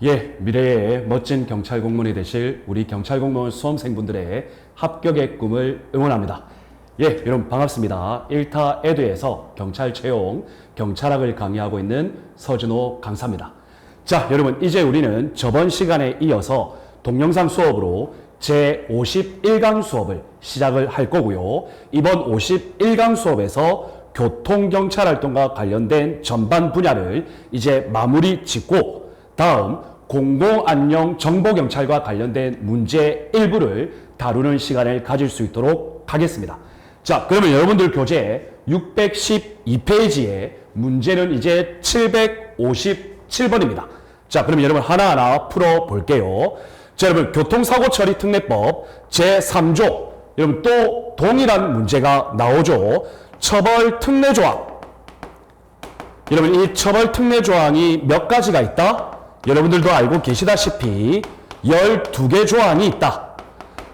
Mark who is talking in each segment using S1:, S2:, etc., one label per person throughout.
S1: 예, 미래의 멋진 경찰 공무원이 되실 우리 경찰 공무원 수험생분들의 합격의 꿈을 응원합니다. 예, 여러분 반갑습니다. 1타 에듀에서 경찰 채용, 경찰학을 강의하고 있는 서준호 강사입니다. 자, 여러분 이제 우리는 저번 시간에 이어서 동영상 수업으로 제51강 수업을 시작을 할 거고요. 이번 51강 수업에서 교통경찰활동과 관련된 전반 분야를 이제 마무리 짓고 다음 공공안녕 정보경찰과 관련된 문제 일부를 다루는 시간을 가질 수 있도록 하겠습니다. 자, 그러면 여러분들 교재 612페이지에 문제는 이제 757번입니다. 자, 그러면 여러분 하나하나 풀어볼게요. 자, 여러분 교통사고 처리 특례법 제3조 여러분 또 동일한 문제가 나오죠. 처벌 특례 조항. 여러분 이 처벌 특례 조항이 몇 가지가 있다? 여러분들도 알고 계시다시피 12개 조항이 있다.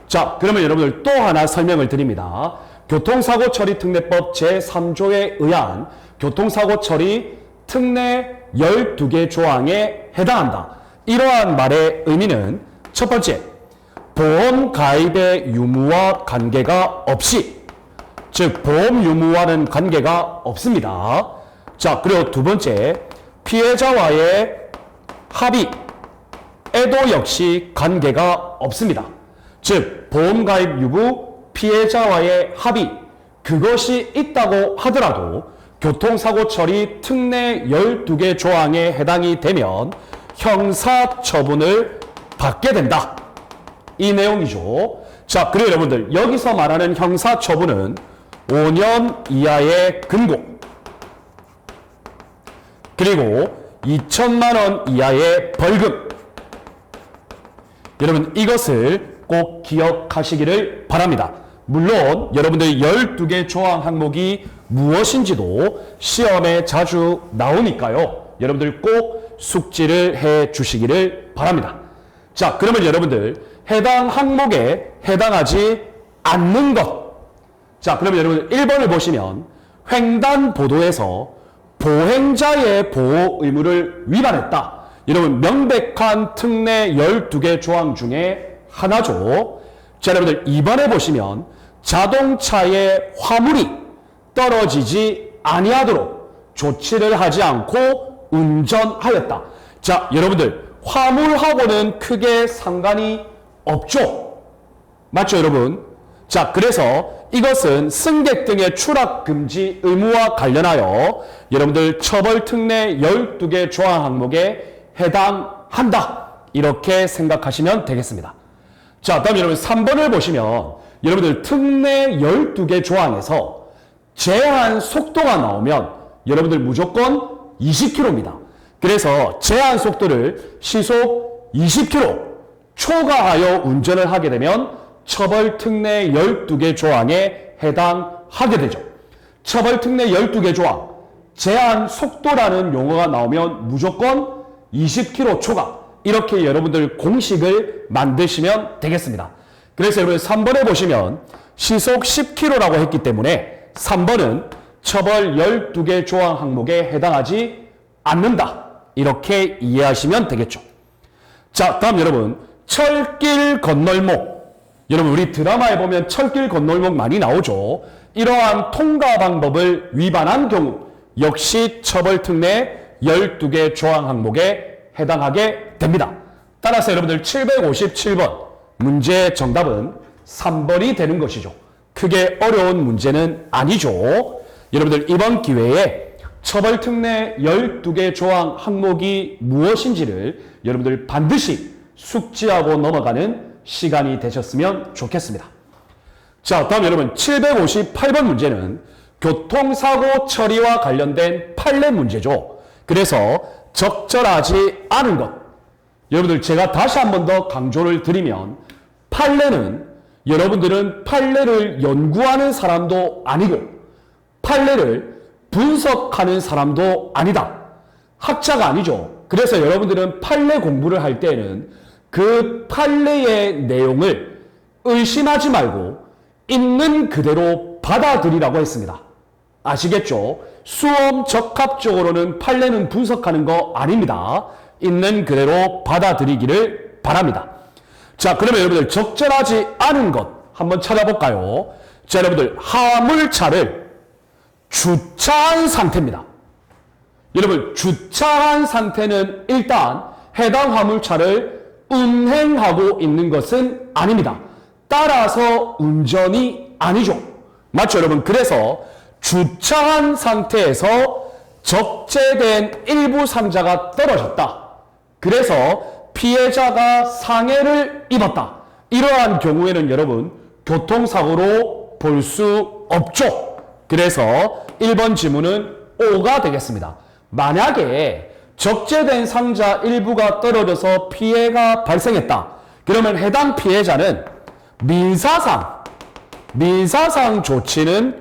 S1: 자, 그러면 여러분들 또 하나 설명을 드립니다. 교통사고 처리 특례법 제3조에 의한 교통사고 처리 특례 12개 조항에 해당한다. 이러한 말의 의미는 첫 번째, 보험 가입의 유무와 관계가 없이, 즉 보험 유무와는 관계가 없습니다. 자, 그리고 두 번째, 피해자와의 합의에도 역시 관계가 없습니다. 즉 보험 가입 유무, 피해자와의 합의, 그것이 있다고 하더라도 교통사고 처리 특례 12개 조항에 해당이 되면 형사처분을 받게 된다. 이 내용이죠. 자, 그리고 여러분들 여기서 말하는 형사처분은 5년 이하의 금고 그리고 2천만 원 이하의 벌금. 여러분 이것을 꼭 기억하시기를 바랍니다. 물론 여러분들 12개 조항 항목이 무엇인지도 시험에 자주 나오니까요. 여러분들 꼭 숙지를 해 주시기를 바랍니다. 자, 그러면 여러분들 해당 항목에 해당하지 않는 것. 자, 그러면 여러분들 1번을 보시면 횡단보도에서 보행자의 보호 의무를 위반했다. 여러분 명백한 특례 12개 조항 중에 하나죠. 자, 여러분들 2번에 보시면 자동차의 화물이 떨어지지 아니하도록 조치를 하지 않고 운전하였다. 자, 여러분들 화물하고는 크게 상관이 없죠. 맞죠, 여러분? 자, 그래서 이것은 승객 등의 추락 금지 의무와 관련하여 여러분들 처벌 특례 12개 조항 항목에 해당한다. 이렇게 생각하시면 되겠습니다. 자, 다음 여러분 3번을 보시면 여러분들 특례 12개 조항에서 제한 속도가 나오면 여러분들 무조건 20km입니다. 그래서 제한 속도를 시속 20km 초과하여 운전을 하게 되면 처벌 특례 12개 조항에 해당하게 되죠. 처벌 특례 12개 조항, 제한 속도라는 용어가 나오면 무조건 20km 초과. 이렇게 여러분들 공식을 만드시면 되겠습니다. 그래서 여러분 3번에 보시면 시속 10km라고 했기 때문에 3번은 처벌 12개 조항 항목에 해당하지 않는다. 이렇게 이해하시면 되겠죠. 자, 다음 여러분 철길 건널목. 여러분 우리 드라마에 보면 철길 건널목 많이 나오죠. 이러한 통과 방법을 위반한 경우 역시 처벌 특례 12개 조항 항목에 해당하게 됩니다. 따라서 여러분들 757번 문제 정답은 3번이 되는 것이죠. 크게 어려운 문제는 아니죠. 여러분들 이번 기회에 처벌 특례 12개 조항 항목이 무엇인지를 여러분들 반드시 숙지하고 넘어가는 시간이 되셨으면 좋겠습니다. 자, 다음 여러분 758번 문제는 교통사고 처리와 관련된 판례 문제죠. 그래서 적절하지 않은 것. 여러분들 제가 다시 한 번 더 강조를 드리면 판례는 여러분들은 판례를 연구하는 사람도 아니고 판례를 분석하는 사람도 아니다. 학자가 아니죠. 그래서 여러분들은 판례 공부를 할 때는 그 판례의 내용을 의심하지 말고 있는 그대로 받아들이라고 했습니다. 아시겠죠? 수험 적합적으로는 판례는 분석하는 거 아닙니다. 있는 그대로 받아들이기를 바랍니다. 자, 그러면 여러분들 적절하지 않은 것 한번 찾아볼까요? 자, 여러분들 화물차를 주차한 상태입니다. 여러분 주차한 상태는 일단 해당 화물차를 운행하고 있는 것은 아닙니다. 따라서 운전이 아니죠. 맞죠, 여러분? 그래서 주차한 상태에서 적재된 일부 상자가 떨어졌다. 그래서 피해자가 상해를 입었다. 이러한 경우에는 여러분 교통사고로 볼 수 없죠. 그래서 1번 지문은 O가 되겠습니다. 만약에 적재된 상자 일부가 떨어져서 피해가 발생했다. 그러면 해당 피해자는 민사상 조치는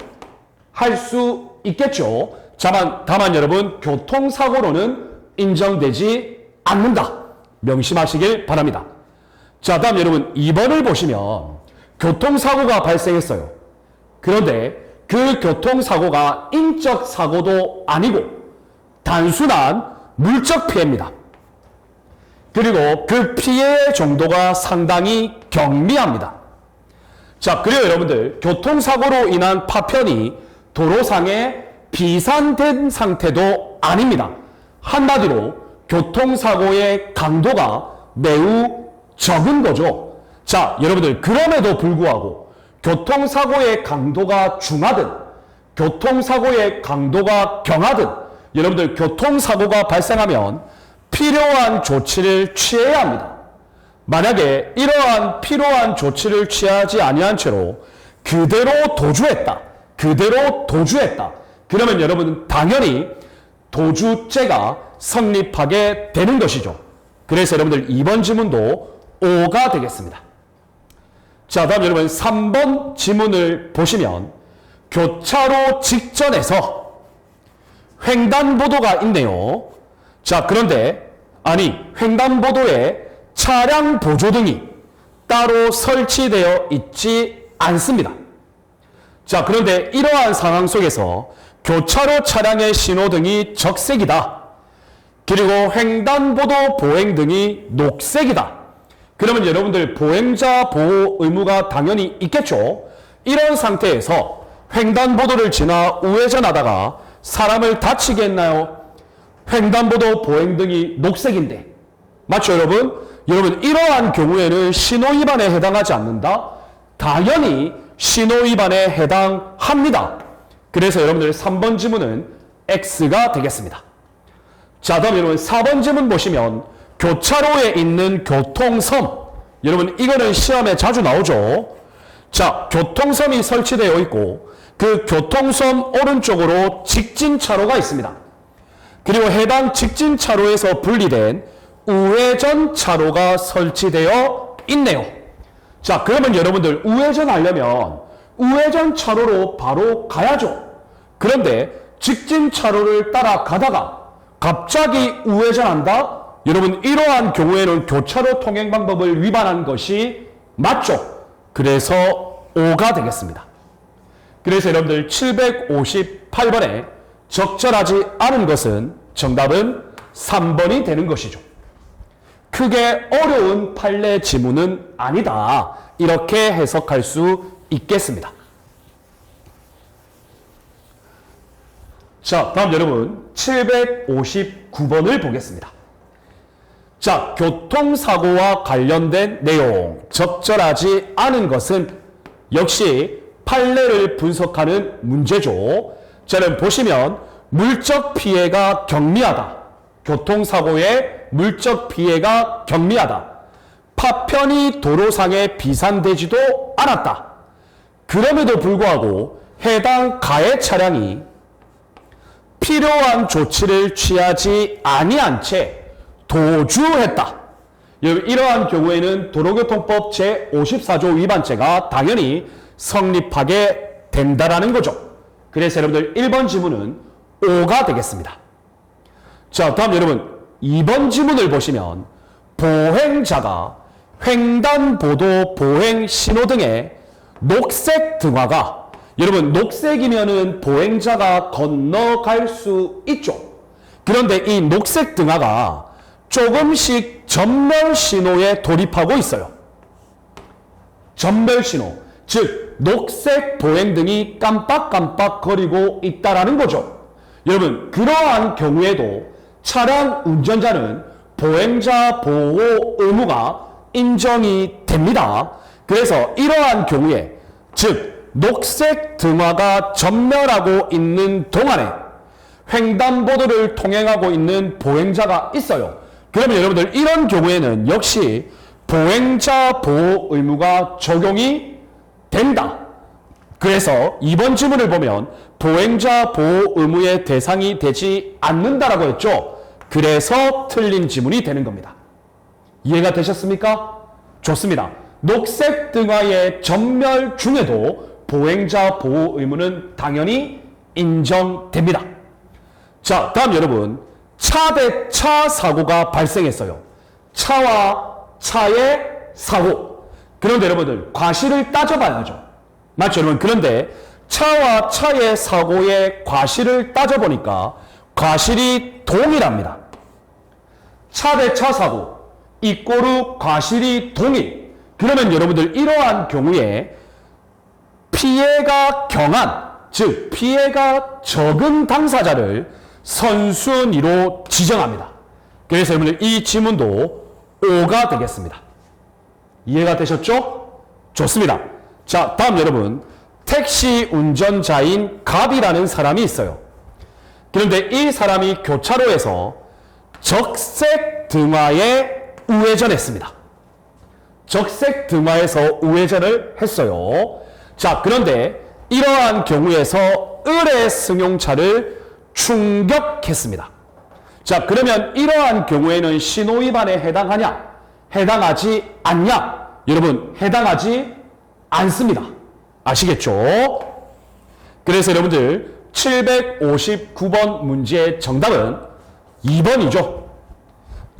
S1: 할 수 있겠죠. 다만 여러분 교통사고로는 인정되지 않는다. 명심하시길 바랍니다. 자, 다음 여러분 2번을 보시면 교통사고가 발생했어요. 그런데 그 교통사고가 인적 사고도 아니고 단순한 물적 피해입니다. 그리고 그 피해의 정도가 상당히 경미합니다. 자, 그리고 여러분들 교통사고로 인한 파편이 도로상에 비산된 상태도 아닙니다. 한마디로 교통사고의 강도가 매우 적은 거죠. 자, 여러분들 그럼에도 불구하고 교통사고의 강도가 중하든 교통사고의 강도가 경하든 여러분들 교통사고가 발생하면 필요한 조치를 취해야 합니다. 만약에 이러한 필요한 조치를 취하지 아니한 채로 그대로 도주했다. 그러면 여러분은 당연히 도주죄가 성립하게 되는 것이죠. 그래서 여러분들 2번 지문도 O가 되겠습니다. 자, 다음 여러분 3번 지문을 보시면 교차로 직전에서 횡단보도가 있네요. 자, 그런데 횡단보도에 차량 보조등이 따로 설치되어 있지 않습니다. 자, 그런데 이러한 상황 속에서 교차로 차량의 신호등이 적색이다. 그리고 횡단보도 보행등이 녹색이다. 그러면 여러분들 보행자 보호 의무가 당연히 있겠죠. 이런 상태에서 횡단보도를 지나 우회전하다가 사람을 다치게 했나요? 횡단보도 보행등이 녹색인데. 맞죠, 여러분? 여러분 이러한 경우에는 신호위반에 해당하지 않는다? 당연히 신호위반에 해당합니다. 그래서 여러분들 3번 지문은 X가 되겠습니다. 자, 다음 여러분 4번 지문 보시면 교차로에 있는 교통섬. 여러분 이거는 시험에 자주 나오죠. 자, 교통섬이 설치되어 있고 그 교통섬 오른쪽으로 직진차로가 있습니다. 그리고 해당 직진차로에서 분리된 우회전 차로가 설치되어 있네요. 자, 그러면 여러분들 우회전 하려면 우회전 차로로 바로 가야죠. 그런데 직진 차로를 따라가다가 갑자기 우회전한다? 여러분 이러한 경우에는 교차로 통행 방법을 위반한 것이 맞죠. 그래서 O가 되겠습니다. 그래서 여러분들 758번에 적절하지 않은 것은 정답은 3번이 되는 것이죠. 크게 어려운 판례 지문은 아니다. 이렇게 해석할 수 있겠습니다. 자, 다음 여러분 759번을 보겠습니다. 자, 교통사고와 관련된 내용 적절하지 않은 것은 역시 판례를 분석하는 문제죠. 자, 여러분 보시면 물적 피해가 경미하다. 교통사고의 물적 피해가 경미하다. 파편이 도로상에 비산되지도 않았다. 그럼에도 불구하고 해당 가해 차량이 필요한 조치를 취하지 아니한 채 도주했다. 이러한 경우에는 도로교통법 제54조 위반죄가 당연히 성립하게 된다라는 거죠. 그래서 여러분들 1번 지문은 O가 되겠습니다. 자, 다음 여러분 2번 지문을 보시면 보행자가 횡단보도 보행 신호등에 녹색 등화가 여러분 녹색이면은 보행자가 건너갈 수 있죠. 그런데 이 녹색 등화가 조금씩 전멸 신호에 돌입하고 있어요. 전멸 신호, 즉 녹색 보행등이 깜빡깜빡 거리고 있다라는 거죠. 여러분, 그러한 경우에도 차량 운전자는 보행자 보호 의무가 인정이 됩니다. 그래서 이러한 경우에, 즉 녹색 등화가 전멸하고 있는 동안에 횡단보도를 통행하고 있는 보행자가 있어요. 그러면 여러분들 이런 경우에는 역시 보행자 보호 의무가 적용이 된다. 그래서 이번 지문을 보면 보행자 보호 의무의 대상이 되지 않는다라고 했죠. 그래서 틀린 지문이 되는 겁니다. 이해가 되셨습니까? 좋습니다. 녹색 등화의 전멸 중에도 보행자 보호 의무는 당연히 인정됩니다. 자, 다음 여러분, 차 대 차 사고가 발생했어요. 차와 차의 사고. 그런데 여러분들 과실을 따져봐야죠. 맞죠, 여러분? 그런데 차와 차의 사고의 과실을 따져보니까 과실이 동일합니다. 차 대 차 사고 이꼬르 과실이 동일. 그러면 여러분들 이러한 경우에 피해가 경한, 즉 피해가 적은 당사자를 선순위로 지정합니다. 그래서 여러분들 이 지문도 O가 되겠습니다. 이해가 되셨죠? 좋습니다. 자, 다음 여러분, 택시 운전자인 갑이라는 사람이 있어요. 그런데 이 사람이 교차로에서 적색 등화에 우회전했습니다. 적색 등화에서 우회전을 했어요. 자, 그런데 이러한 경우에서 을의 승용차를 충격했습니다. 자, 그러면 이러한 경우에는 신호위반에 해당하냐? 해당하지 않냐? 여러분, 해당하지 않습니다. 아시겠죠? 그래서 여러분들 759번 문제의 정답은 2번이죠.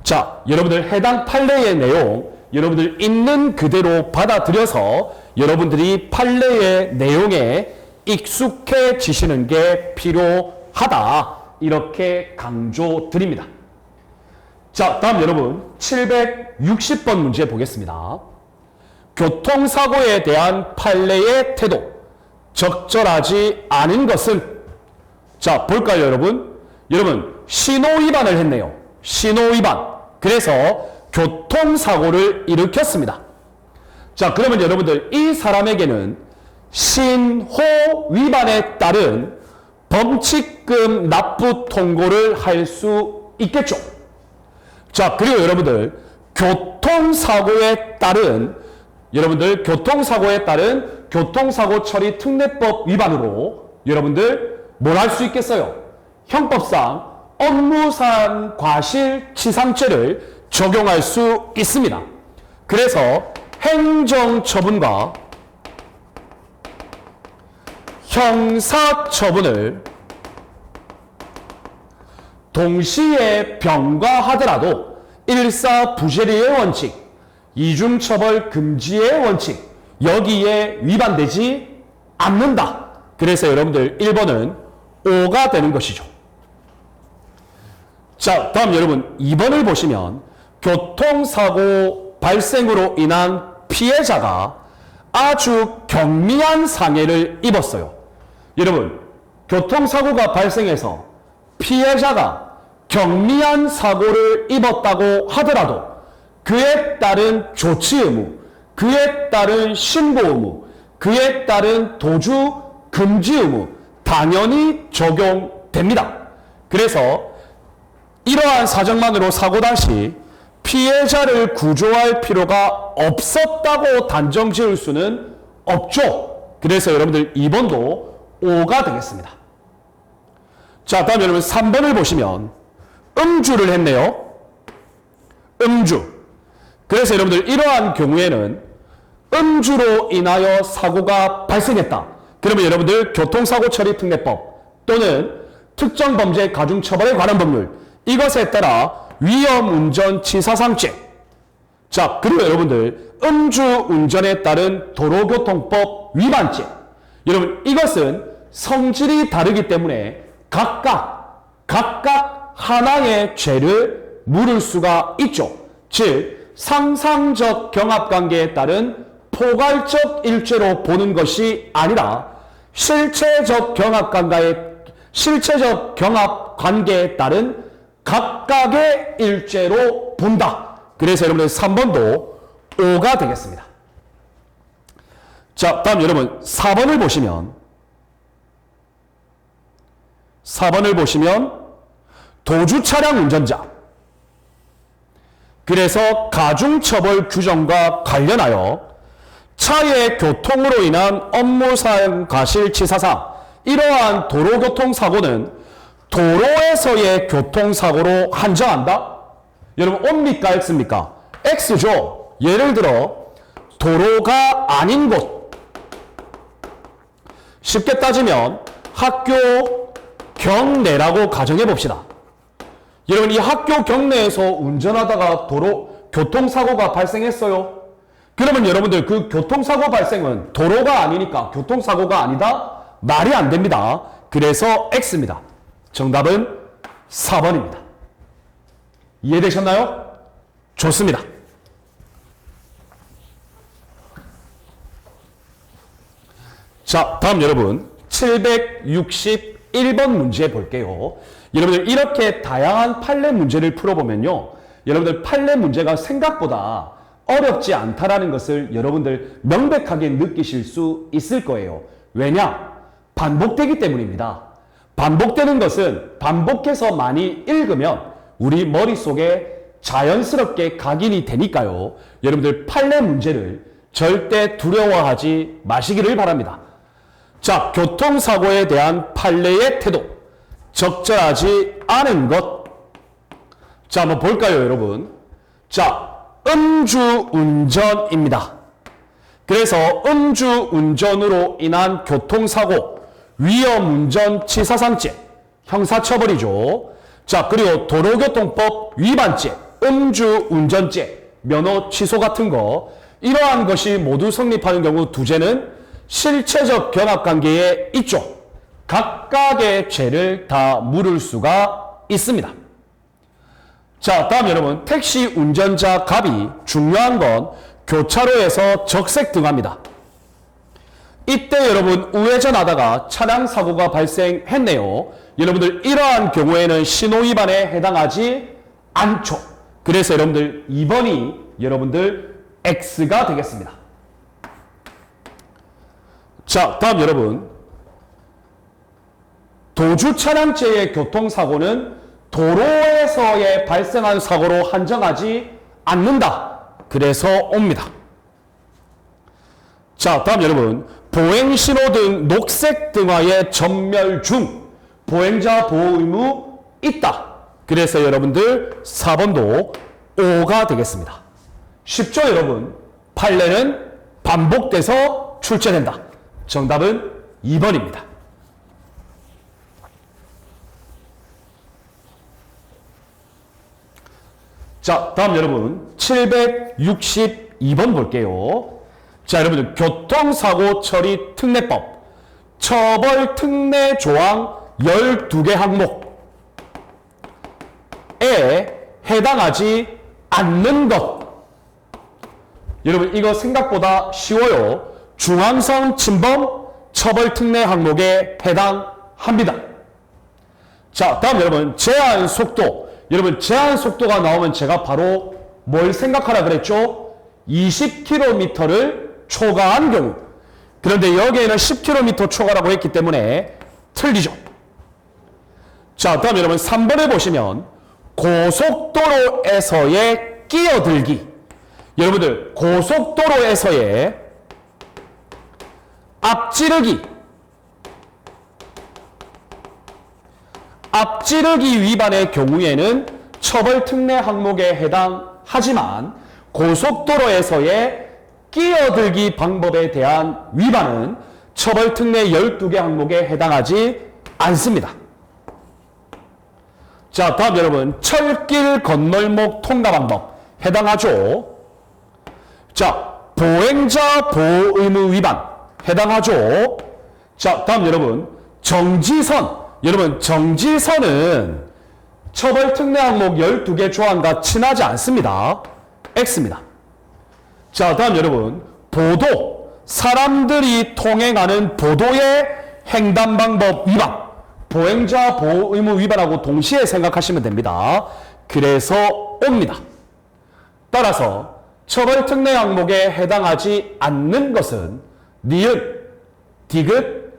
S1: 자, 여러분들 해당 판례의 내용 여러분들 있는 그대로 받아들여서 여러분들이 판례의 내용에 익숙해지시는 게 필요하다. 이렇게 강조드립니다. 자, 다음 여러분 760번 문제 보겠습니다. 교통사고에 대한 판례의 태도, 적절하지 않은 것은? 자, 볼까요, 여러분? 여러분, 신호위반을 했네요. 신호위반. 그래서 교통사고를 일으켰습니다. 자, 그러면 여러분들 이 사람에게는 신호위반에 따른 범칙금 납부 통고를 할 수 있겠죠. 자, 그리고 여러분들 교통사고에 따른 교통사고 처리 특례법 위반으로 여러분들 뭘 할 수 있겠어요? 형법상 업무상 과실치상죄를 적용할 수 있습니다. 그래서 행정처분과 형사처분을 동시에 병과하더라도 일사부재리의 원칙, 이중처벌 금지의 원칙, 여기에 위반되지 않는다. 그래서 여러분들 1번은 O가 되는 것이죠. 자, 다음 여러분 2번을 보시면 교통사고 발생으로 인한 피해자가 아주 경미한 상해를 입었어요. 여러분, 교통사고가 발생해서 피해자가 경미한 사고를 입었다고 하더라도 그에 따른 조치 의무, 그에 따른 신고 의무, 그에 따른 도주 금지 의무 당연히 적용됩니다. 그래서 이러한 사정만으로 사고 당시 피해자를 구조할 필요가 없었다고 단정 지을 수는 없죠. 그래서 여러분들 2번도 O가 되겠습니다. 자, 다음 여러분 3번을 보시면 음주를 했네요. 음주. 그래서 여러분들 이러한 경우에는 음주로 인하여 사고가 발생했다. 그러면 여러분들 교통사고 처리 특례법 또는 특정범죄 가중처벌에 관한 법률, 이것에 따라 위험운전치사상죄. 자, 그리고 여러분들 음주운전에 따른 도로교통법 위반죄. 여러분, 이것은 성질이 다르기 때문에 각각 하나의 죄를 물을 수가 있죠. 즉 상상적 경합관계에 따른 포괄적 일체로 보는 것이 아니라 실체적 경합관계에 따른 각각의 일체로 본다. 그래서 여러분들 3번도 O가 되겠습니다. 자, 다음 여러분 4번을 보시면 도주 차량 운전자. 그래서 가중처벌 규정과 관련하여 차의 교통으로 인한 업무상 과실치사상 이러한 도로교통사고는 도로에서의 교통사고로 한정한다? 여러분 옵니까 X입니까? X죠. 예를 들어 도로가 아닌 곳, 쉽게 따지면 학교 경내라고 가정해 봅시다. 여러분 이 학교 경내에서 운전하다가 교통사고가 발생했어요. 그러면 여러분들 그 교통사고 발생은 도로가 아니니까 교통사고가 아니다? 말이 안 됩니다. 그래서 X입니다. 정답은 4번입니다. 이해되셨나요? 좋습니다. 자, 다음 여러분 761번 문제 볼게요. 여러분들 이렇게 다양한 판례 문제를 풀어보면요. 여러분들 판례 문제가 생각보다 어렵지 않다라는 것을 여러분들 명백하게 느끼실 수 있을 거예요. 왜냐? 반복되기 때문입니다. 반복되는 것은 반복해서 많이 읽으면 우리 머릿속에 자연스럽게 각인이 되니까요. 여러분들 판례 문제를 절대 두려워하지 마시기를 바랍니다. 자, 교통사고에 대한 판례의 태도. 적절하지 않은 것. 자, 한번 볼까요, 여러분? 자, 음주운전입니다. 그래서 음주운전으로 인한 교통사고, 위험운전치사상죄, 형사처벌이죠. 자, 그리고 도로교통법 위반죄, 음주운전죄, 면허 취소 같은 거, 이러한 것이 모두 성립하는 경우 두 죄는 실체적 경합관계에 있죠. 각각의 죄를 다 물을 수가 있습니다. 자, 다음 여러분 택시 운전자 갑이 중요한 건 교차로에서 적색 등합니다. 이때 여러분 우회전하다가 차량 사고가 발생했네요. 여러분들 이러한 경우에는 신호위반에 해당하지 않죠. 그래서 여러분들 2번이 여러분들 X가 되겠습니다. 자, 다음 여러분 도주 차량죄의 교통사고는 도로에서의 발생한 사고로 한정하지 않는다. 그래서 옵니다. 자, 다음 여러분 보행신호등 녹색 등화의 전멸 중 보행자 보호 의무 있다. 그래서 여러분들 4번도 O가 되겠습니다. 쉽죠 여러분? 판례는 반복돼서 출제된다. 정답은 2번입니다. 자, 다음 여러분 762번 볼게요. 자, 여러분들 교통사고 처리 특례법 처벌 특례 조항 12개 항목에 해당하지 않는 것. 여러분 이거 생각보다 쉬워요. 중앙선 침범 처벌 특례 항목에 해당합니다. 자, 다음 여러분 제한 속도. 여러분 제한 속도가 나오면 제가 바로 뭘 생각하라 그랬죠? 20km를 초과한 경우. 그런데 여기에는 10km 초과라고 했기 때문에 틀리죠. 자, 다음 여러분 3번에 보시면 고속도로에서의 끼어들기. 여러분들 고속도로에서의 앞지르기 위반의 경우에는 처벌 특례 항목에 해당하지만 고속도로에서의 끼어들기 방법에 대한 위반은 처벌 특례 12개 항목에 해당하지 않습니다. 자, 다음 여러분 철길 건널목 통과 방법 해당하죠. 자, 보행자 보호 의무 위반 해당하죠. 자, 다음 여러분 정지선. 여러분 정지선은 처벌 특례 항목 12개 조항과 친하지 않습니다. X입니다. 자, 다음 여러분, 보도. 사람들이 통행하는 보도의 횡단 방법 위반. 보행자 보호 의무 위반하고 동시에 생각하시면 됩니다. 그래서 O입니다. 따라서 처벌 특례 항목에 해당하지 않는 것은 니은, 디귿,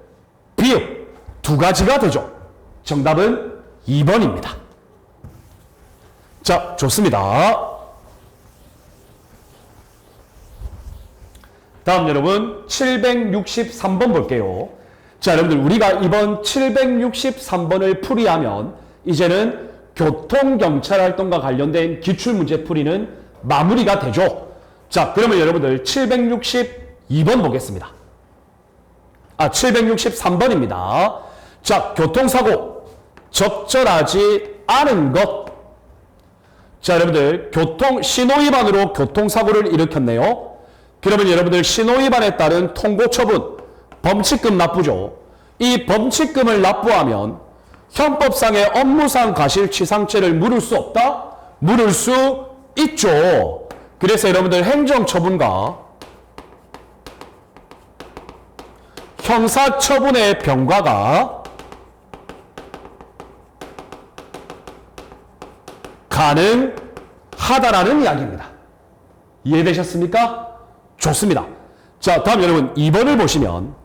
S1: 비읍 두 가지가 되죠. 정답은 2번입니다. 자, 좋습니다. 다음 여러분 763번 볼게요. 자, 여러분들 우리가 이번 763번을 풀이하면 이제는 교통경찰 활동과 관련된 기출문제 풀이는 마무리가 되죠. 자, 그러면 여러분들 762번 보겠습니다. 763번입니다. 자, 교통사고 적절하지 않은 것. 자, 여러분들 신호위반으로 교통사고를 일으켰네요. 그러면 여러분들 신호위반에 따른 통고처분, 범칙금 납부죠. 이 범칙금을 납부하면 형법상의 업무상 과실치상죄를 물을 수 없다? 물을 수 있죠. 그래서 여러분들 행정처분과 형사처분의 병과가 가능하다라는 이야기입니다. 이해되셨습니까? 좋습니다. 자, 다음 여러분 2번을 보시면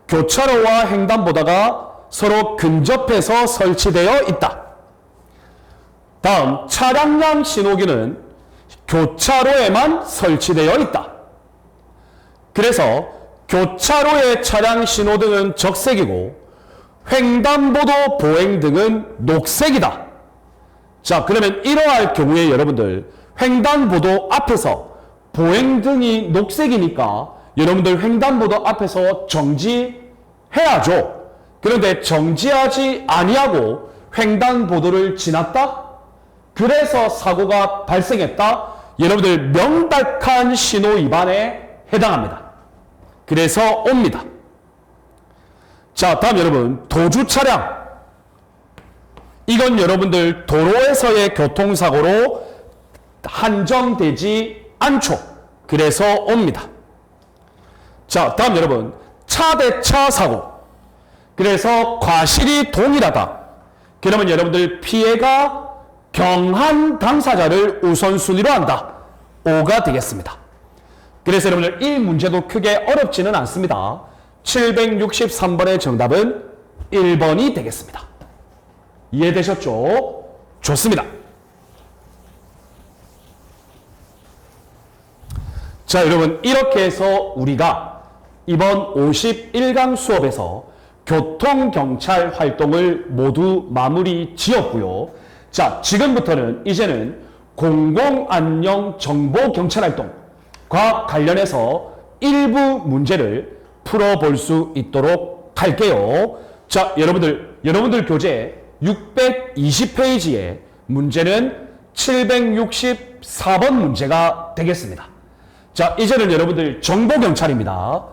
S1: 교차로와 횡단보도가 서로 근접해서 설치되어 있다. 다음 차량량 신호기는 교차로에만 설치되어 있다. 그래서 교차로의 차량 신호등은 적색이고 횡단보도 보행등은 녹색이다. 자, 그러면 이러할 경우에 여러분들 횡단보도 앞에서 보행등이 녹색이니까 여러분들 횡단보도 앞에서 정지해야죠. 그런데 정지하지 아니하고 횡단보도를 지났다? 그래서 사고가 발생했다? 여러분들 명백한 신호 위반에 해당합니다. 그래서 옵니다. 자, 다음 여러분 도주 차량. 이건 여러분들 도로에서의 교통사고로 한정되지 않죠. 그래서 옵니다. 자, 다음 여러분 차 대 차 사고. 그래서 과실이 동일하다. 그러면 여러분들 피해가 경한 당사자를 우선순위로 한다. 5가 되겠습니다. 그래서 여러분들 이 문제도 크게 어렵지는 않습니다. 763번의 정답은 1번이 되겠습니다. 이해되셨죠? 좋습니다. 자, 여러분 이렇게 해서 우리가 이번 51강 수업에서 교통경찰 활동을 모두 마무리 지었고요. 자, 지금부터는 이제는 공공안녕정보경찰활동과 관련해서 일부 문제를 풀어볼 수 있도록 할게요. 자, 여러분들 교재 620페이지에 문제는 764번 문제가 되겠습니다. 자, 이제는 여러분들 정보경찰입니다.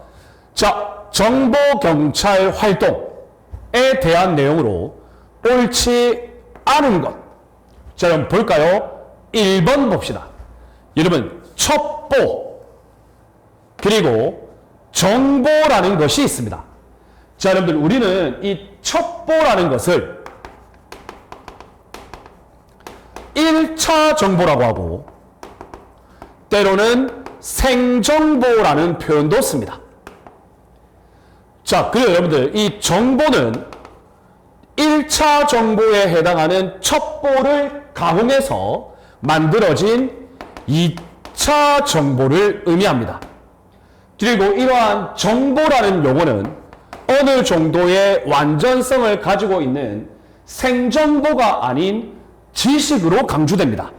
S1: 자, 정보경찰 활동에 대한 내용으로 옳지 않은 것. 자, 여러분 볼까요? 1번 봅시다. 여러분, 첩보 그리고 정보라는 것이 있습니다. 자, 여러분들 우리는 이 첩보라는 것을 1차 정보라고 하고 때로는 생정보라는 표현도 씁니다. 자, 그리고 여러분들 이 정보는 1차 정보에 해당하는 첩보를 가공해서 만들어진 2차 정보를 의미합니다. 그리고 이러한 정보라는 용어는 어느 정도의 완전성을 가지고 있는 생정보가 아닌 지식으로 강조됩니다.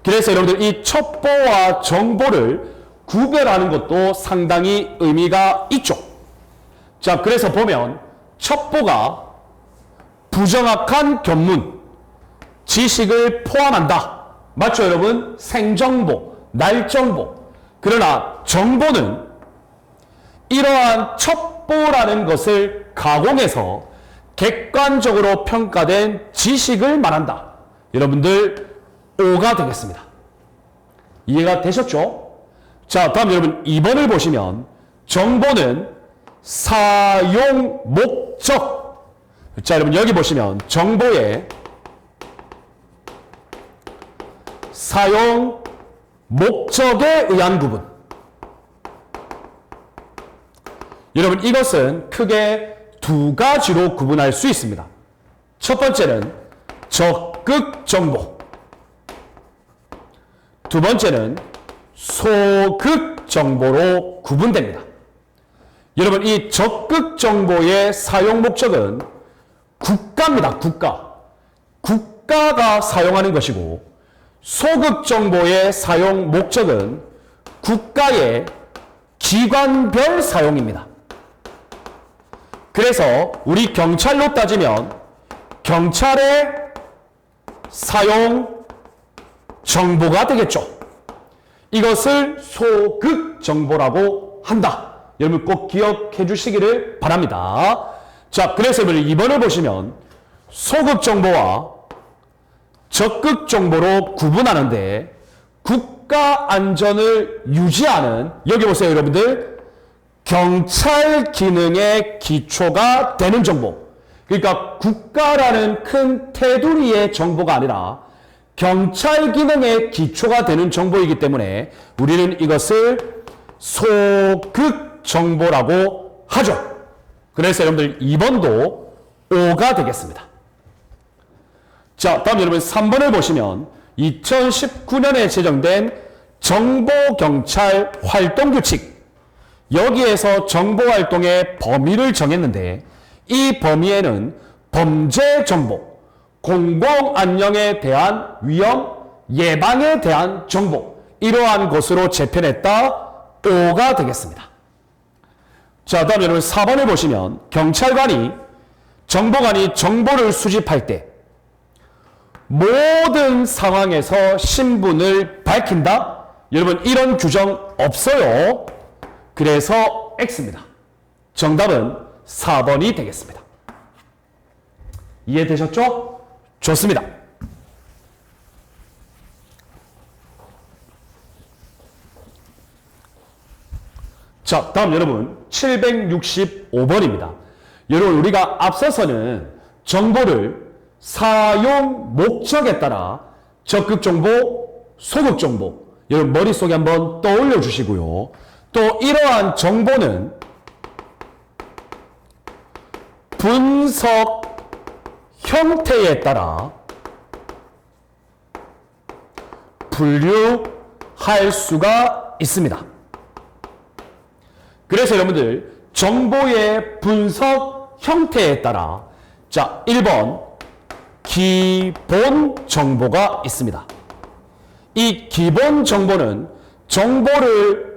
S1: 그래서 여러분들 이 첩보와 정보를 구별하는 것도 상당히 의미가 있죠. 자, 그래서 보면 첩보가 부정확한 견문, 지식을 포함한다. 맞죠, 여러분? 생정보, 날정보. 그러나 정보는 이러한 첩보라는 것을 가공해서 객관적으로 평가된 지식을 말한다. 여러분들 5가 되겠습니다. 이해가 되셨죠? 자, 다음 여러분 2번을 보시면 정보는 사용 목적. 자, 여러분 여기 보시면 정보의 사용 목적에 의한 구분. 여러분 이것은 크게 두 가지로 구분할 수 있습니다. 첫 번째는 적극 정보. 두 번째는 소극 정보로 구분됩니다. 여러분 이 적극 정보의 사용 목적은 국가입니다. 국가가 사용하는 것이고, 소극 정보의 사용 목적은 국가의 기관별 사용입니다. 그래서 우리 경찰로 따지면 경찰의 사용 정보가 되겠죠. 이것을 소극 정보라고 한다. 여러분 꼭 기억해 주시기를 바랍니다. 자, 그래서 여러분 2번을 보시면 소극 정보와 적극 정보로 구분하는데, 국가 안전을 유지하는, 여기 보세요 여러분들, 경찰 기능의 기초가 되는 정보. 그러니까 국가라는 큰 테두리의 정보가 아니라 경찰 기능의 기초가 되는 정보이기 때문에 우리는 이것을 소극 정보라고 하죠. 그래서 여러분들 2번도 5가 되겠습니다. 자, 다음 여러분 3번을 보시면 2019년에 제정된 정보경찰 활동규칙. 여기에서 정보활동의 범위를 정했는데, 이 범위에는 범죄정보, 공공안녕에 대한 위험, 예방에 대한 정보, 이러한 것으로 재편했다. 5가 되겠습니다. 자, 다음 여러분 4번을 보시면 경찰관이, 정보관이 정보를 수집할 때 모든 상황에서 신분을 밝힌다? 여러분 이런 규정 없어요. 그래서 X입니다. 정답은 4번이 되겠습니다. 이해되셨죠? 좋습니다. 자, 다음 여러분 765번입니다. 여러분 우리가 앞서서는 정보를 사용 목적에 따라 적극 정보, 소극 정보, 여러분 머릿속에 한번 떠올려 주시고요. 또 이러한 정보는 분석 형태에 따라 분류할 수가 있습니다. 그래서 여러분들 정보의 분석 형태에 따라, 자 1번 기본 정보가 있습니다. 이 기본 정보는 정보의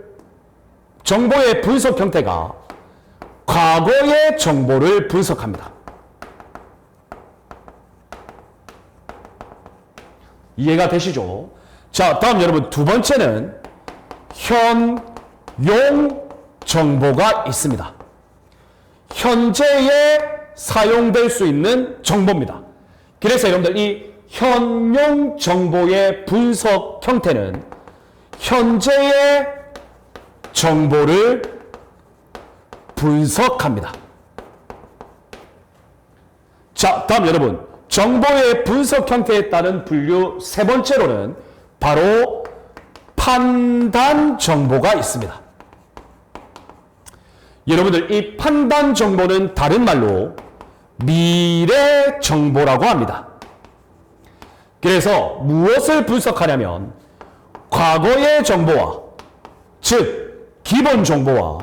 S1: 분석 형태가 과거의 정보를 분석합니다. 이해가 되시죠? 자, 다음 여러분 두 번째는 현용 정보가 있습니다. 현재에 사용될 수 있는 정보입니다. 그래서 여러분들 이 현용 정보의 분석 형태는 현재의 정보를 분석합니다. 자, 다음 여러분 정보의 분석 형태에 따른 분류 세 번째로는 바로 판단 정보가 있습니다. 여러분들 이 판단 정보는 다른 말로 미래 정보라고 합니다. 그래서 무엇을 분석하냐면 과거의 정보와, 즉 기본 정보와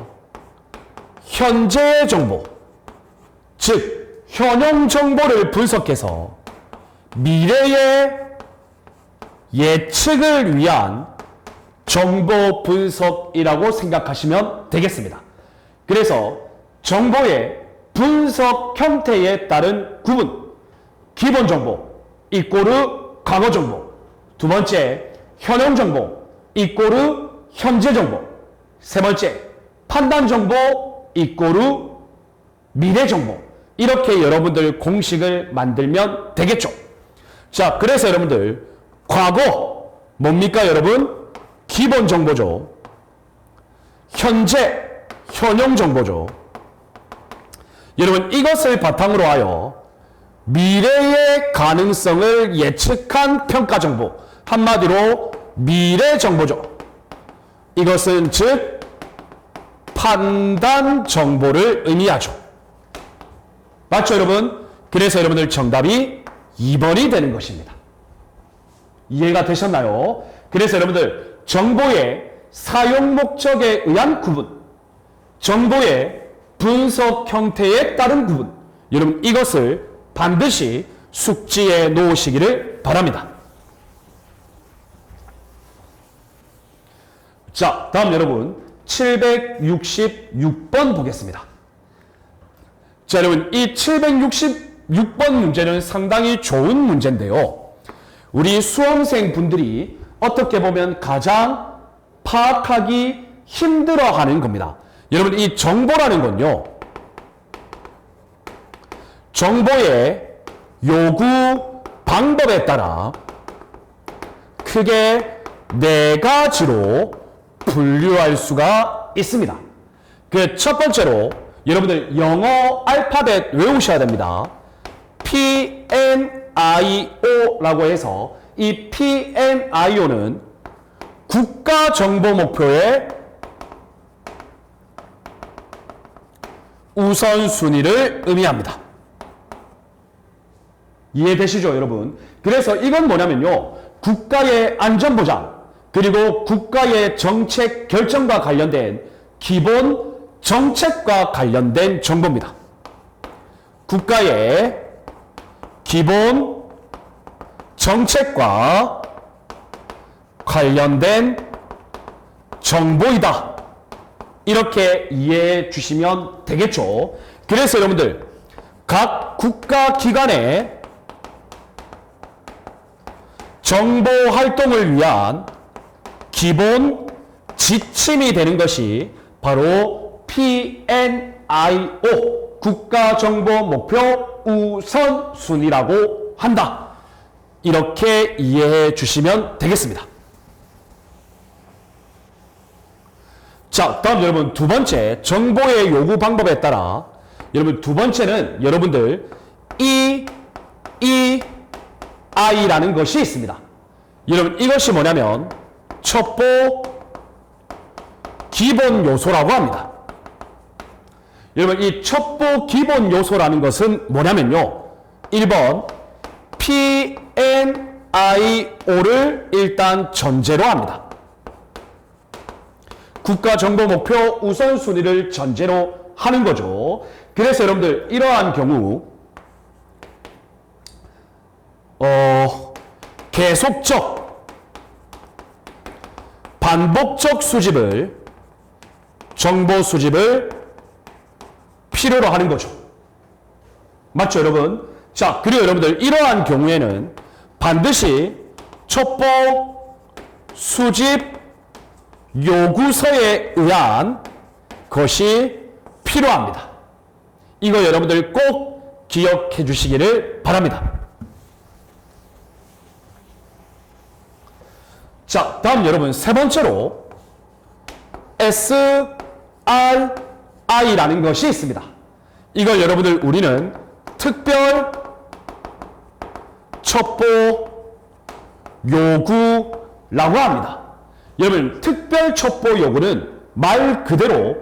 S1: 현재의 정보, 즉 현용 정보를 분석해서 미래의 예측을 위한 정보 분석이라고 생각하시면 되겠습니다. 그래서 정보의 분석 형태에 따른 구분, 기본 정보 이꼬르 과거 정보, 두 번째 현용 정보 이꼬르 현재 정보, 세 번째 판단 정보 이꼬르 미래 정보. 이렇게 여러분들 공식을 만들면 되겠죠. 자, 그래서 여러분들 과거 뭡니까 여러분? 기본 정보죠. 현재, 현용 정보죠. 여러분 이것을 바탕으로 하여 미래의 가능성을 예측한 평가 정보, 한마디로 미래 정보죠. 이것은 즉 판단 정보를 의미하죠. 맞죠 여러분? 그래서 여러분들 정답이 2번이 되는 것입니다. 이해가 되셨나요? 그래서 여러분들 정보의 사용 목적에 의한 구분, 정보의 분석 형태에 따른 구분, 여러분 이것을 반드시 숙지에 놓으시기를 바랍니다. 자, 다음 여러분 766번 보겠습니다. 자, 여러분 이 766번 문제는 상당히 좋은 문제인데요. 우리 수험생 분들이 어떻게 보면 가장 파악하기 힘들어하는 겁니다. 여러분 이 정보라는 건요, 정보의 요구 방법에 따라 크게 4가지로 분류할 수가 있습니다. 그 첫 번째로 여러분들 영어 알파벳 외우셔야 됩니다. PNIO라고 해서 이 PNIO는 국가 정보 목표의 우선순위를 의미합니다. 이해되시죠, 여러분? 그래서 이건 뭐냐면요, 국가의 안전보장, 그리고 국가의 정책 결정과 관련된 기본 정책과 관련된 정보입니다. 국가의 기본 정책과 관련된 정보이다. 이렇게 이해해 주시면 되겠죠. 그래서 여러분들 각 국가기관의 정보 활동을 위한 기본 지침이 되는 것이 바로 PNIO, 국가정보목표 우선순위라고 한다. 이렇게 이해해 주시면 되겠습니다. 자, 다음 여러분 두 번째, 정보의 요구 방법에 따라 여러분 두 번째는 여러분들 EEI라는 것이 있습니다. 여러분 이것이 뭐냐면 첩보 기본 요소라고 합니다. 여러분 이 첩보 기본 요소라는 것은 뭐냐면요, 1번 PNIO를 일단 전제로 합니다. 국가정보목표 우선순위를 전제로 하는 거죠. 그래서 여러분들 이러한 경우 계속적, 반복적 수집을, 정보 수집을 필요로 하는 거죠. 맞죠, 여러분? 자, 그리고 여러분들 이러한 경우에는 반드시 첩보 수집 요구서에 의한 것이 필요합니다. 이거 여러분들 꼭 기억해 주시기를 바랍니다. 자, 다음 여러분 세 번째로 SRI라는 것이 있습니다. 이걸 여러분들 우리는 특별 첩보 요구라고 합니다. 여러분 특별 첩보 요구는 말 그대로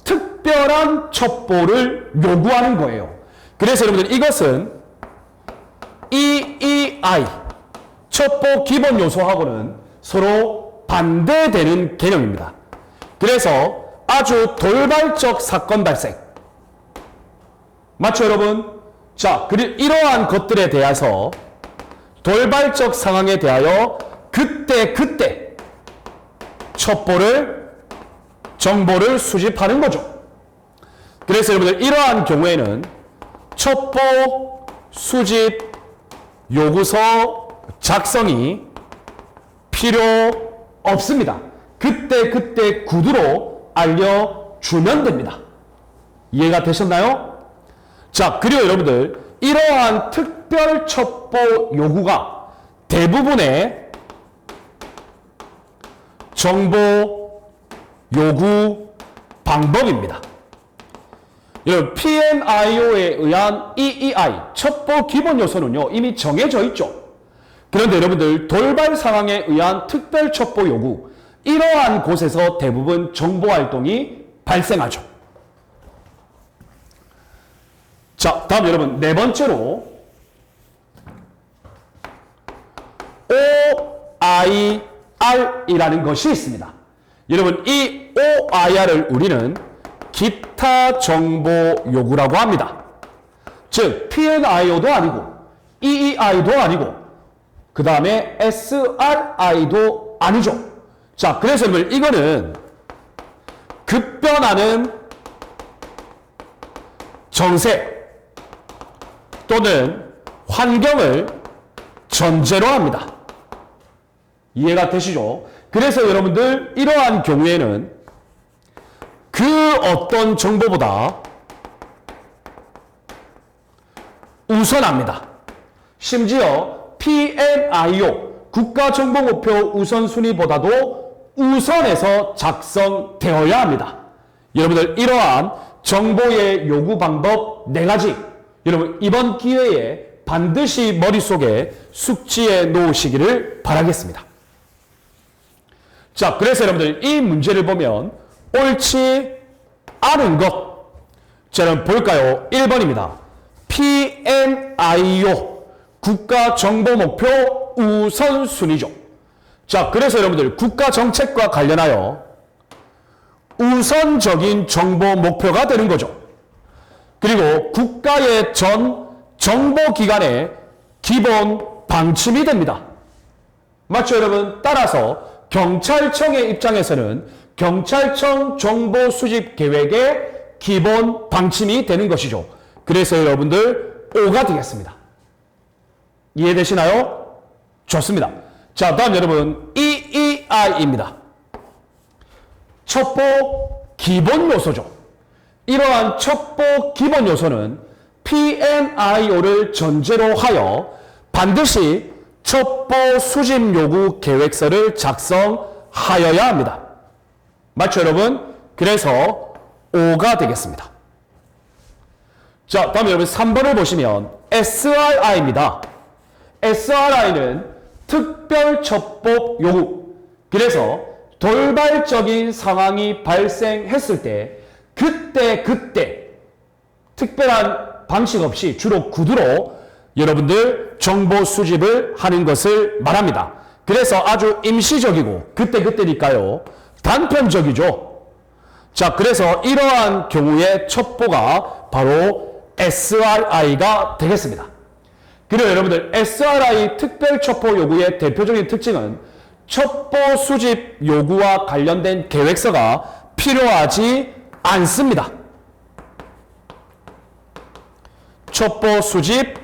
S1: 특별한 첩보를 요구하는 거예요. 그래서 여러분들 이것은 EEI, 첩보 기본 요소하고는 서로 반대되는 개념입니다. 그래서 아주 돌발적 사건 발생, 맞죠 여러분? 자, 그리고 이러한 것들에 대해서 돌발적 상황에 대하여 그때 정보를 수집하는 거죠. 그래서 여러분들 이러한 경우에는 첩보 수집 요구서 작성이 필요 없습니다. 그때 구두로 알려주면 됩니다. 이해가 되셨나요? 자, 그리고 여러분들 이러한 특별 첩보 요구가 대부분의 정보 요구 방법입니다. 여러분 PNIO에 의한 EEI 첩보 기본 요소는요 이미 정해져 있죠. 그런데 여러분들 돌발 상황에 의한 특별 첩보 요구 이러한 곳에서 대부분 정보 활동이 발생하죠. 자, 다음 여러분 네 번째로 OIR이라는 것이 있습니다. 여러분 이 OIR을 우리는 기타 정보 요구라고 합니다. 즉 PNIO도 아니고 EEI도 아니고 그 다음에 SRI도 아니죠. 자, 그래서 이거는 급변하는 정세 또는 환경을 전제로 합니다. 이해가 되시죠? 그래서 여러분들 이러한 경우에는 그 어떤 정보보다 우선합니다. 심지어 PNIO 국가정보목표 우선순위보다도 우선해서 작성되어야 합니다. 여러분들 이러한 정보의 요구 방법 4가지 여러분 이번 기회에 반드시 머릿속에 숙지해 놓으시기를 바라겠습니다. 자, 그래서 여러분들 이 문제를 보면 옳지 않은 것 자, 여러분 볼까요? 1번입니다. PNIO 국가정보목표 우선순위죠. 자, 그래서 여러분들 국가정책과 관련하여 우선적인 정보 목표가 되는 거죠. 그리고 국가의 전 정보기관의 기본 방침이 됩니다. 맞죠, 여러분? 따라서 경찰청의 입장에서는 경찰청 정보 수집 계획의 기본 방침이 되는 것이죠. 그래서 여러분들 O가 되겠습니다. 이해되시나요? 좋습니다. 자, 다음 여러분 EEI입니다. 첩보 기본 요소죠. 이러한 첩보 기본 요소는 PNIO를 전제로 하여 반드시 첩보 수집 요구 계획서를 작성하여야 합니다. 맞죠, 여러분? 그래서 O가 되겠습니다. 자, 다음 여러분 3번을 보시면 SRI입니다. SRI는 특별 첩보 요구. 그래서 돌발적인 상황이 발생했을 때 그때 특별한 방식 없이 주로 구두로 여러분들 정보 수집을 하는 것을 말합니다. 그래서 아주 임시적이고 그때니까요 단편적이죠. 자, 그래서 이러한 경우의 첩보가 바로 SRI가 되겠습니다. 그리고 여러분들 SRI 특별 첩보 요구의 대표적인 특징은 첩보 수집 요구와 관련된 계획서가 필요하지 않습니다. 첩보 수집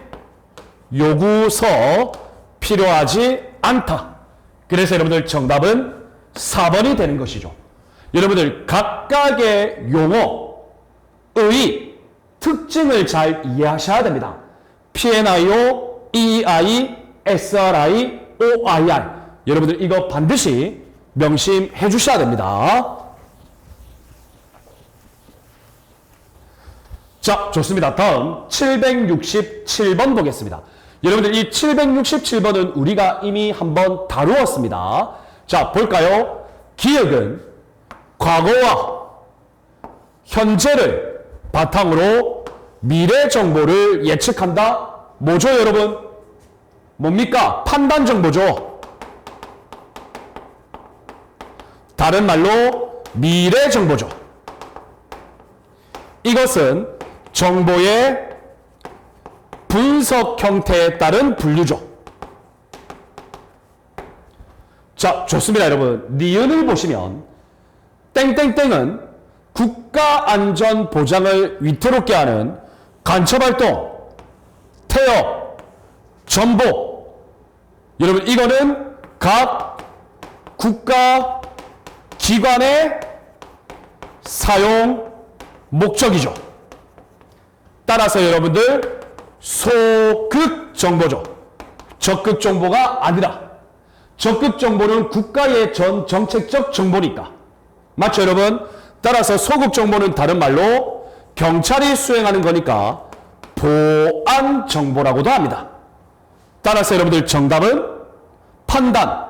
S1: 요구서 필요하지 않다. 그래서 여러분들 정답은 4번이 되는 것이죠. 여러분들 각각의 용어의 특징을 잘 이해하셔야 됩니다. PNIO, EEI, SRI, OIR. 여러분들 이거 반드시 명심해 주셔야 됩니다. 자, 좋습니다. 다음 767번 보겠습니다. 여러분들 이 767번은 우리가 이미 한번 다루었습니다. 자, 볼까요? 기억은 과거와 현재를 바탕으로 미래 정보를 예측한다. 뭐죠, 여러분? 뭡니까? 판단 정보죠. 다른 말로 미래 정보죠. 이것은 정보의 분석 형태에 따른 분류죠. 자, 좋습니다, 여러분. 니은을 보시면 땡땡땡은 국가 안전 보장을 위태롭게 하는 간첩활동, 태업, 전복. 여러분 이거는 각 국가 기관의 사용 목적이죠. 따라서 여러분들 소극 정보죠. 적극 정보가 아니라 적극 정보는 국가의 전 정책적 정보니까. 맞죠, 여러분? 따라서 소극 정보는 다른 말로 경찰이 수행하는 거니까 보안 정보라고도 합니다. 따라서 여러분들 정답은 판단,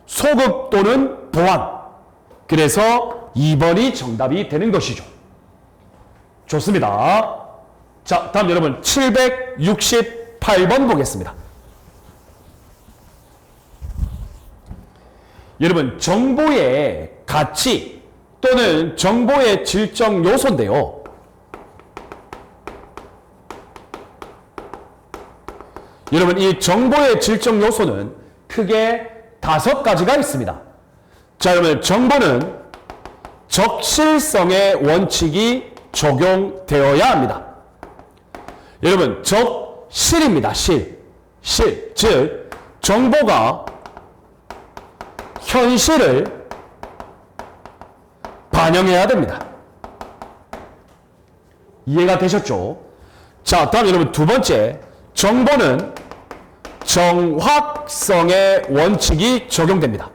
S1: 소극 또는 보안. 그래서 2번이 정답이 되는 것이죠. 좋습니다. 자, 다음 여러분 768번 보겠습니다. 여러분 정보의 가치 또는 정보의 질적 요소인데요. 여러분 이 정보의 질적 요소는 크게 5가지가 있습니다. 자, 여러분 정보는 적실성의 원칙이 적용되어야 합니다. 여러분 적실입니다. 실, 즉 정보가 현실을 반영해야 됩니다. 이해가 되셨죠? 자, 다음 여러분 두 번째, 정보는 정확성의 원칙이 적용됩니다.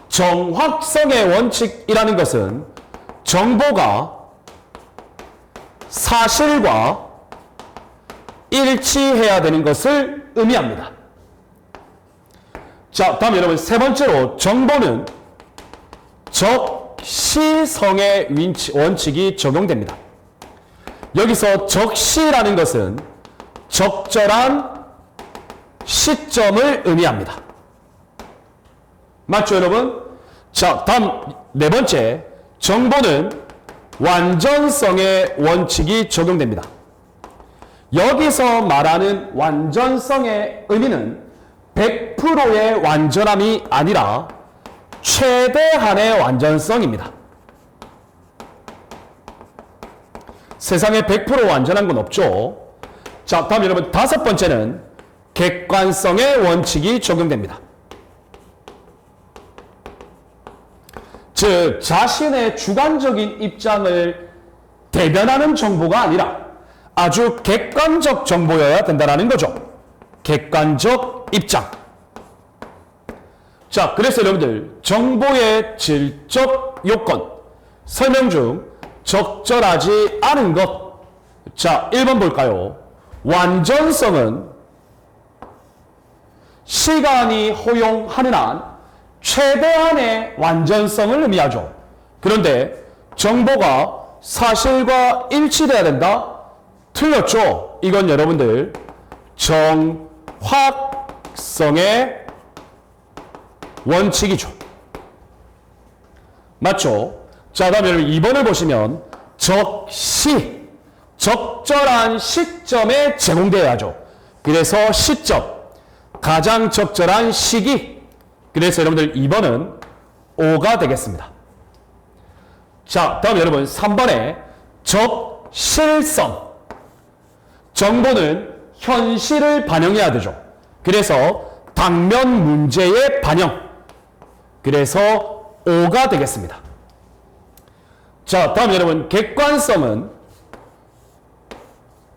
S1: 정확성의 원칙이라는 것은 정보가 사실과 일치해야 되는 것을 의미합니다. 자, 다음 여러분 세 번째로 정보는 적시성의 원칙이 적용됩니다. 여기서 적시라는 것은 적절한 시점을 의미합니다. 맞죠, 여러분? 자, 다음 네 번째, 정보는 완전성의 원칙이 적용됩니다. 여기서 말하는 완전성의 의미는 100%의 완전함이 아니라 최대한의 완전성입니다. 세상에 100% 완전한 건 없죠. 자, 다음 여러분 다섯 번째는 객관성의 원칙이 적용됩니다. 즉 자신의 주관적인 입장을 대변하는 정보가 아니라 아주 객관적 정보여야 된다는 거죠. 객관적 입장. 자, 그래서 여러분들 정보의 질적 요건 설명 중 적절하지 않은 것. 자, 1번 볼까요? 완전성은 시간이 허용하는 한 최대한의 완전성을 의미하죠. 그런데 정보가 사실과 일치돼야 된다? 틀렸죠? 이건 여러분들 정확성의 원칙이죠. 맞죠? 자, 다음에 여러분 2번을 보시면 적시, 적절한 시점에 제공되어야죠. 그래서 시점, 가장 적절한 시기. 그래서 여러분들 2번은 5가 되겠습니다. 자, 다음 여러분 3번에 적실성. 정보는 현실을 반영해야 되죠. 그래서 당면 문제의 반영. 그래서 5가 되겠습니다. 자, 다음 여러분 객관성은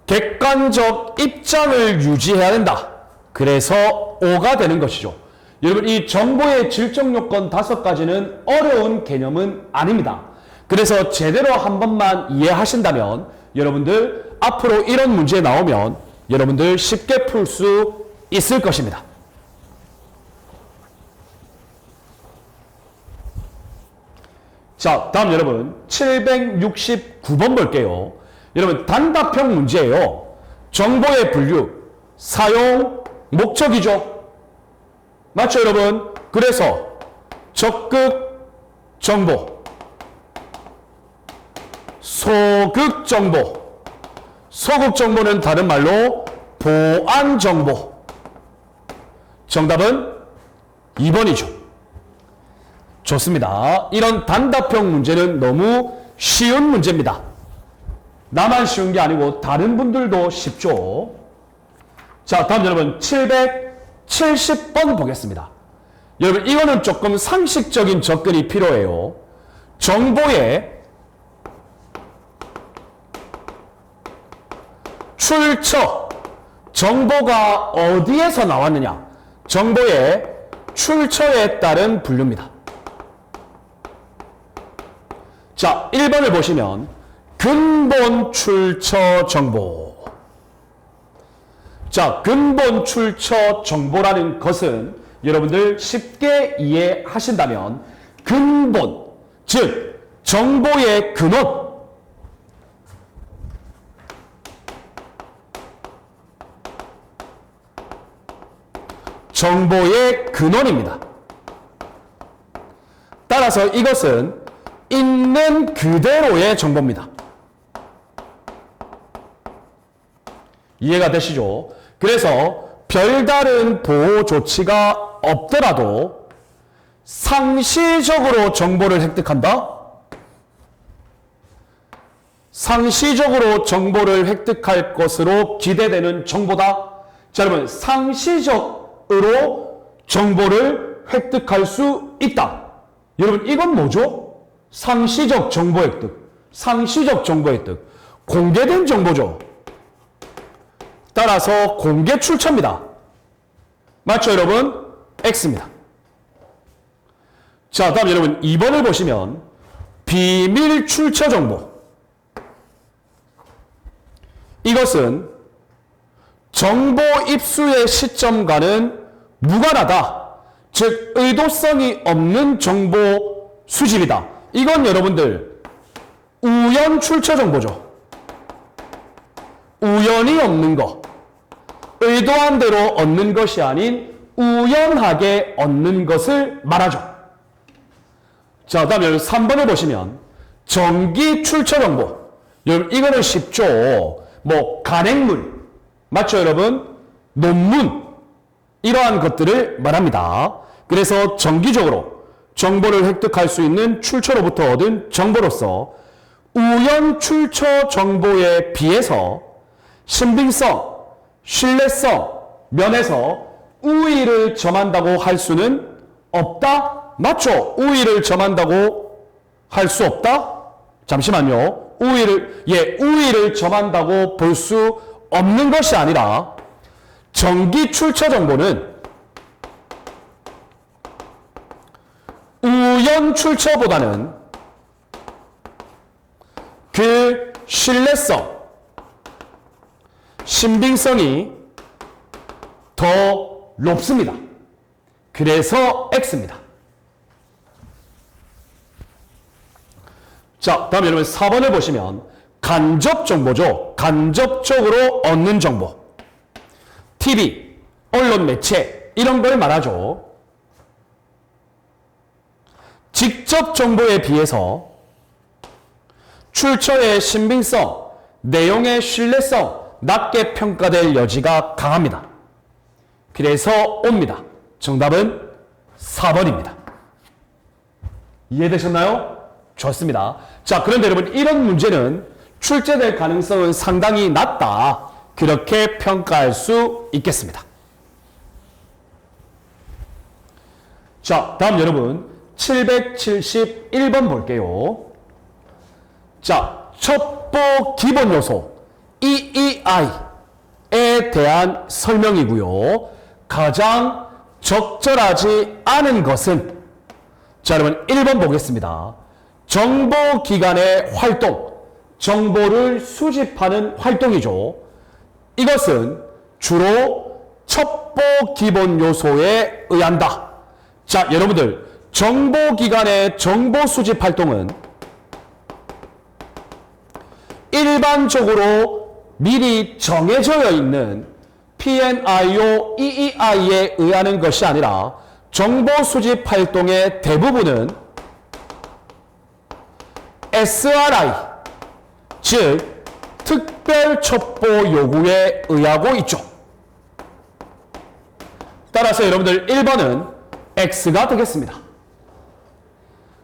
S1: 객관적 입장을 유지해야 된다. 그래서 5가 되는 것이죠. 여러분 이 정보의 질적 요건 5가지는 어려운 개념은 아닙니다. 그래서 제대로 한 번만 이해하신다면 여러분들 앞으로 이런 문제 나오면 여러분들 쉽게 풀 수 있을 것입니다. 자, 다음 여러분 769번 볼게요. 여러분 단답형 문제예요. 정보의 분류, 사용, 목적이죠. 맞죠, 여러분? 그래서 적극 정보, 소극 정보, 소극 정보는 다른 말로 보안 정보. 정답은 2번이죠. 좋습니다. 이런 단답형 문제는 너무 쉬운 문제입니다. 나만 쉬운 게 아니고 다른 분들도 쉽죠. 자, 다음 여러분 770번 보겠습니다. 여러분 이거는 조금 상식적인 접근이 필요해요. 정보의 출처. 정보가 어디에서 나왔느냐? 정보의 출처에 따른 분류입니다. 자, 1번을 보시면 근본 출처 정보. 자, 근본 출처 정보라는 것은 여러분들 쉽게 이해하신다면 근본, 즉 정보의 근원, 정보의 근원입니다. 따라서 이것은 있는 그대로의 정보입니다. 이해가 되시죠? 그래서 별다른 보호 조치가 없더라도 상시적으로 정보를 획득한다? 상시적으로 정보를 획득할 것으로 기대되는 정보다. 자, 여러분, 상시적으로 정보를 획득할 수 있다. 여러분, 이건 뭐죠? 상시적 정보 획득. 상시적 정보 획득. 공개된 정보죠. 따라서 공개 출처입니다. 맞죠, 여러분? X입니다. 자, 다음 여러분 2번을 보시면 비밀 출처 정보. 이것은 정보 입수의 시점과는 무관하다. 즉 의도성이 없는 정보 수집이다. 이건 여러분들 우연 출처 정보죠. 우연이 없는 거. 의도한 대로 얻는 것이 아닌 우연하게 얻는 것을 말하죠. 자, 다음 여러분 3번을 보시면 정기 출처 정보. 여러분 이거는 쉽죠. 뭐 간행물, 맞죠 여러분? 논문, 이러한 것들을 말합니다. 그래서 정기적으로 정보를 획득할 수 있는 출처로부터 얻은 정보로서 우연 출처 정보에 비해서 신빙성, 신뢰성 면에서 우위를 점한다고 할 수는 없다? 맞죠? 우위를 점한다고 할 수 없다? 잠시만요. 우위를 점한다고 볼 수 없는 것이 아니라 정기 출처 정보는 우연 출처보다는 그 신뢰성, 신빙성이 더 높습니다. 그래서 X입니다. 자, 다음 여러분 4번을 보시면 간접 정보죠. 간접적으로 얻는 정보. TV, 언론 매체 이런 걸 말하죠. 직접 정보에 비해서 출처의 신빙성, 내용의 신뢰성 낮게 평가될 여지가 강합니다. 그래서 옵니다. 정답은 4번입니다. 이해되셨나요? 좋습니다. 자, 그런데 여러분 이런 문제는 출제될 가능성은 상당히 낮다. 그렇게 평가할 수 있겠습니다. 자, 다음 여러분 771번 볼게요. 자, 첩보 기본 요소 EEI에 대한 설명이고요. 가장 적절하지 않은 것은, 자 여러분 1번 보겠습니다. 정보기관의 활동, 정보를 수집하는 활동이죠. 이것은 주로 첩보 기본 요소에 의한다. 자, 여러분들 정보기관의 정보 수집 활동은 일반적으로 미리 정해져 있는 PNIO, EEI에 의하는 것이 아니라 정보 수집 활동의 대부분은 SRI, 즉 특별 첩보 요구에 의하고 있죠. 따라서 여러분들 1번은 X가 되겠습니다.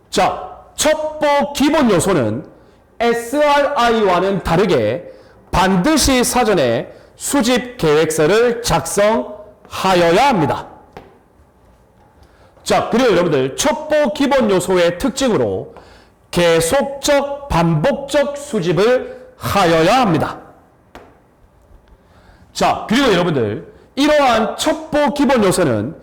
S1: 자, 첩보 기본 요소는 SRI와는 다르게 반드시 사전에 수집 계획서를 작성하여야 합니다. 자, 그리고 여러분들 첩보 기본 요소의 특징으로 계속적 반복적 수집을 하여야 합니다. 자, 그리고 여러분들, 이러한 첩보 기본 요소는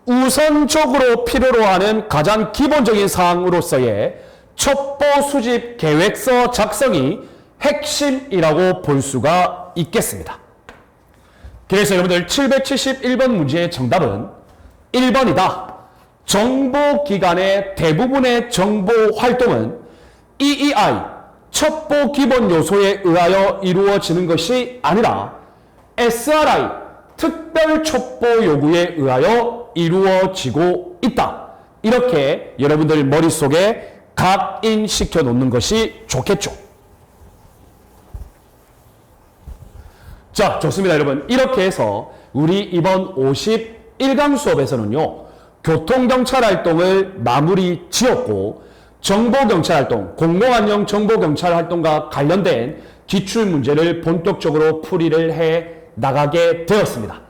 S1: 우선적으로 필요로 하는 가장 기본적인 사항으로서의 첩보 수집 계획서 작성이 핵심이라고 볼 수가 있겠습니다. 그래서 여러분들 771번 문제의 정답은 1번이다. 정보기관의 대부분의 정보 활동은 EEI, 첩보 기본 요소에 의하여 이루어지는 것이 아니라 SRI, 특별 첩보 요구에 의하여 이루어지고 있다. 이렇게 여러분들 머릿속에 각인시켜 놓는 것이 좋겠죠. 자, 좋습니다, 여러분. 이렇게 해서 우리 이번 51강 수업에서는요, 교통경찰 활동을 마무리 지었고, 정보경찰 활동, 공공안녕 정보경찰 활동과 관련된 기출문제를 본격적으로 풀이를 해 나가게 되었습니다.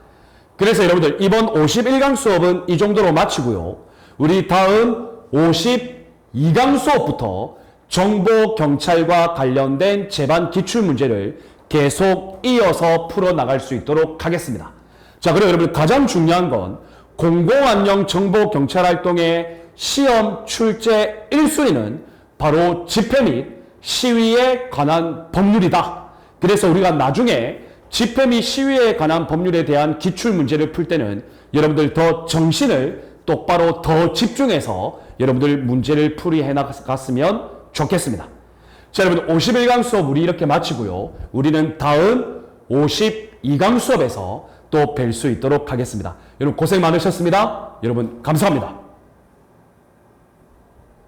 S1: 그래서 여러분들 이번 51강 수업은 이 정도로 마치고요. 우리 다음 52강 수업부터 정보경찰과 관련된 제반 기출문제를 계속 이어서 풀어나갈 수 있도록 하겠습니다. 자, 그리고 여러분 가장 중요한 건 공공안녕 정보경찰활동의 시험 출제 1순위는 바로 집회 및 시위에 관한 법률이다. 그래서 우리가 나중에 집회 및 시위에 관한 법률에 대한 기출문제를 풀 때는 여러분들 더 정신을 똑바로 더 집중해서 여러분들 문제를 풀이해 나갔으면 좋겠습니다. 자, 여러분 51강 수업 우리 이렇게 마치고요. 우리는 다음 52강 수업에서 또 뵐 수 있도록 하겠습니다. 여러분 고생 많으셨습니다. 여러분 감사합니다.